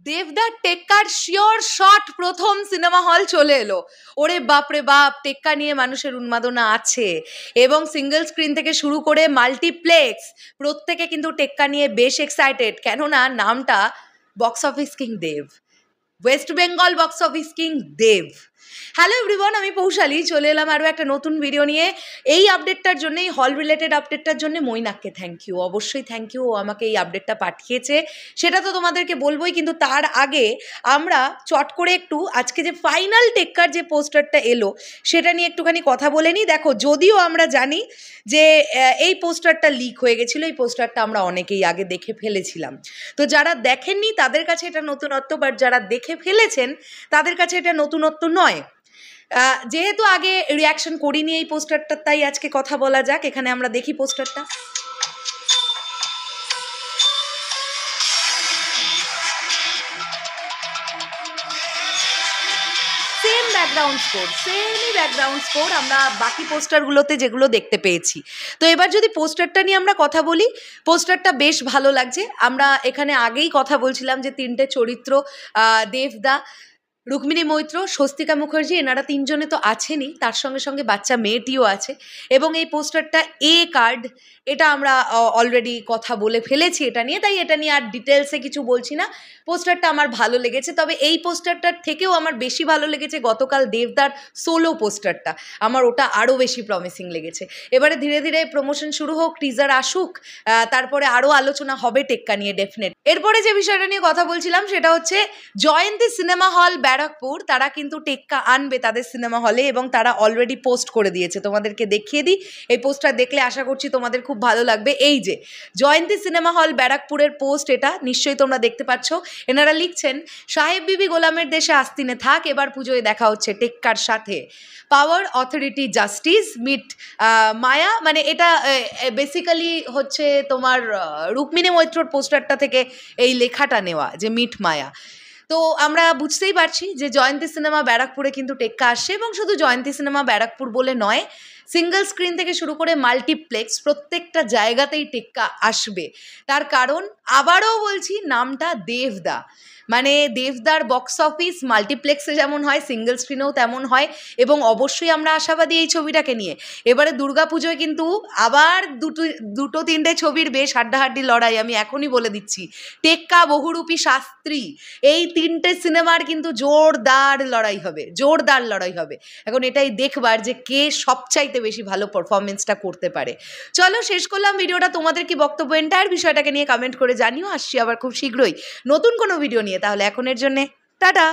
দেবদার টেক্কার sure shot প্রথম cinema hall চলে এলো। ওরে বাপরে বাপ, টেক্কা নিয়ে মানুষের উন্মাদনা আছে এবং সিঙ্গেল স্ক্রিন থেকে শুরু করে মাল্টিপ্লেক্স প্রত্যেকে কিন্তু টেক্কা নিয়ে বেশ এক্সাইটেড, কেননা নামটা box office king Dev, West Bengal box office king Dev. Hello everyone, আমি পৌশালী চলে এলাম আরও একটা নতুন ভিডিও নিয়ে। এই আপডেটটার জন্য, এই হল রিলেটেড আপডেটটার জন্য মৈনাককে থ্যাংক ইউ, অবশ্যই থ্যাংক ইউ। ও আমাকে এই আপডেটটা পাঠিয়েছে, সেটা তো তোমাদেরকে বলবোই, কিন্তু তার আগে আমরা চট করে একটু আজকে যে ফাইনাল টেক্কার যে পোস্টারটা এলো সেটা নিয়ে একটুখানি কথা বলে নিই। দেখো, যদিও আমরা জানি যে এই পোস্টারটা লিক হয়ে গেছিলো, এই পোস্টারটা আমরা অনেকেই আগে দেখে ফেলেছিলাম, তো যারা দেখেননি তাদের কাছে এটা নতুনত্ব, বাট যারা দেখে ফেলেছেন তাদের কাছে এটা নতুনত্ব নয়। যেহেতু আগে রিয়াকশন করিনি এই পোস্টারটা, তাই আজকে কথা বলা যাক। এখানে আমরা দেখি পোস্টারটা। সেম ব্যাকগ্রাউন্ড স্কোর, সেমই ব্যাকগ্রাউন্ড স্কোর আমরা বাকি পোস্টারগুলোতে যেগুলো দেখতে পেয়েছি। তো এবার যদি পোস্টারটা নিয়ে আমরা কথা বলি, পোস্টারটা বেশ ভালো লাগছে। আমরা এখানে আগেই কথা বলছিলাম যে তিনটে চরিত্র, দেবদা, রুক্মিণী মৈত্র, স্বস্তিকা মুখার্জি, এনারা তিনজনে তো আছেনই, তার সঙ্গে সঙ্গে বাচ্চা মেয়েটিও আছে। এবং এই পোস্টারটা এ কার্ড, এটা আমরা অলরেডি কথা বলে ফেলেছি এটা নিয়ে, তাই এটা নিয়ে আর ডিটেলসে কিছু বলছি না। পোস্টারটা আমার ভালো লেগেছে, তবে এই পোস্টারটার থেকেও আমার বেশি ভালো লেগেছে গতকাল দেবদার সোলো পোস্টারটা, আমার ওটা আরও বেশি প্রমিসিং লেগেছে। এবারে ধীরে ধীরে প্রমোশন শুরু হোক, টিজার আসুক, তারপরে আরও আলোচনা হবে টেক্কা নিয়ে ডেফিনেট। এরপরে যে বিষয়টা নিয়ে কথা বলছিলাম সেটা হচ্ছে জয়ন্তী সিনেমা হল ব্যারাকপুর, তারা কিন্তু টেক্কা আনবে তাদের সিনেমা হলে এবং তারা অলরেডি পোস্ট করে দিয়েছে। তোমাদেরকে দেখিয়ে দিই, এই পোস্টটা দেখলে আশা করছি তোমাদের খুব ভালো লাগবে। এই যে জয়ন্তী সিনেমা হল ব্যারাকপুরের পোস্ট, এটা নিশ্চয়ই তোমরা দেখতে পাচ্ছ। এনারা লিখছেন, সাহেব বিবি গোলামের দেশে আস্তিনে থাক, এবার পুজোয় দেখা হচ্ছে টেক্কার সাথে। পাওয়ার অথরিটি জাস্টিস মিট মায়া, মানে এটা বেসিক্যালি হচ্ছে তোমার রুক্মিণী মৈত্রর পোস্টারটা থেকে এই লেখাটা নেওয়া, যে মিট মায়া। তো আমরা বুঝতেই পারছি যে জয়ন্তী সিনেমা ব্যারাকপুরে কিন্তু টেক্কা আসছে, এবং শুধু জয়ন্তী সিনেমা ব্যারাকপুর বলে নয়, সিঙ্গেল স্ক্রিন থেকে শুরু করে মাল্টিপ্লেক্স প্রত্যেকটা জায়গাতেই টেক্কা আসবে। তার কারণ, আবারও বলছি, নামটা দেবদা, মানে দেবদার বক্স অফিস মাল্টিপ্লেক্সে যেমন হয় সিঙ্গেল স্ক্রিনেও তেমন হয়, এবং অবশ্যই আমরা আশাবাদী এই ছবিটাকে নিয়ে। এবারে দুর্গাপুজোয় কিন্তু আবার দুটো তিনটে ছবির বেশ হাড্ডাহাড্ডি লড়াই, আমি এখনই বলে দিচ্ছি। টেক্কা, বহুরূপী, শাস্ত্রী, এই তিনটে সিনেমার কিন্তু জোরদার লড়াই হবে, জোরদার লড়াই হবে। এখন এটাই দেখবার যে কে সবচাইতে বেশি ভালো পারফরমেন্সটা করতে পারে। চলো শেষ করলাম ভিডিওটা, তোমাদের কি বক্তব্য এন্টায়ার বিষয়টাকে নিয়ে কমেন্ট করে জানিও। আসছি আবার খুব শীঘ্রই নতুন কোনো ভিডিও নিয়ে, তাহলে এখনের জন্যে টাটা।